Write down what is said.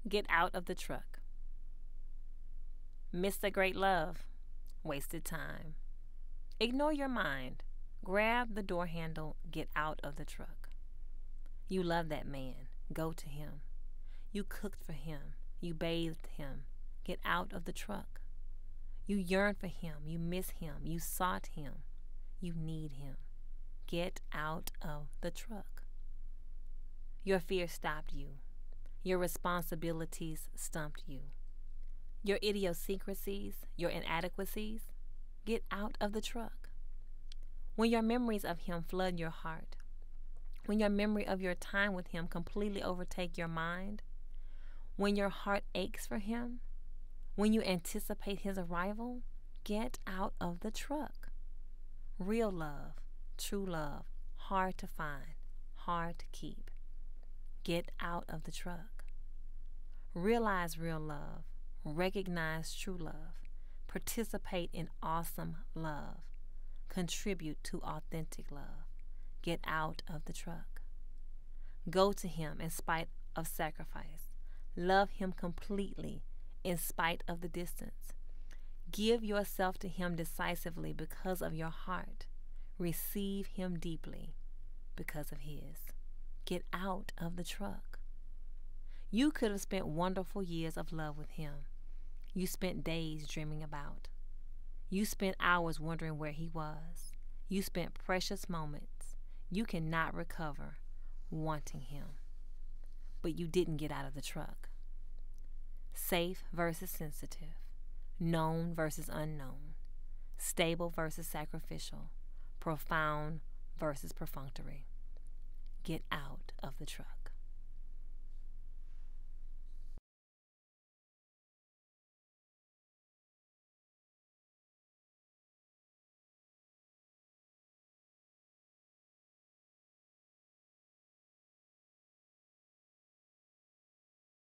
Get out of the truck. Missed a great love. Wasted time. Ignore your mind. Grab the door handle. Get out of the truck. You love that man. Go to him. You cooked for him. You bathed him. Get out of the truck. You yearn for him. You miss him. You sought him. You need him. Get out of the truck. Your fear stopped you. Your responsibilities stumped you. Your idiosyncrasies, your inadequacies, get out of the truck. When your memories of him flood your heart, when your memory of your time with him completely overtake your mind, when your heart aches for him, when you anticipate his arrival, get out of the truck. Real love, true love, hard to find, hard to keep. Get out of the truck. Realize real love. Recognize true love. Participate in awesome love. Contribute to authentic love. Get out of the truck. Go to him in spite of sacrifice. Love him completely in spite of the distance. Give yourself to him decisively because of your heart. Receive him deeply because of his. Get out of the truck. You could have spent wonderful years of love with him. You spent days dreaming about. You spent hours wondering where he was. You spent precious moments you cannot recover wanting him. But you didn't get out of the truck. Safe versus sensitive. Known versus unknown. Stable versus sacrificial. Profound versus perfunctory. Get out of the truck.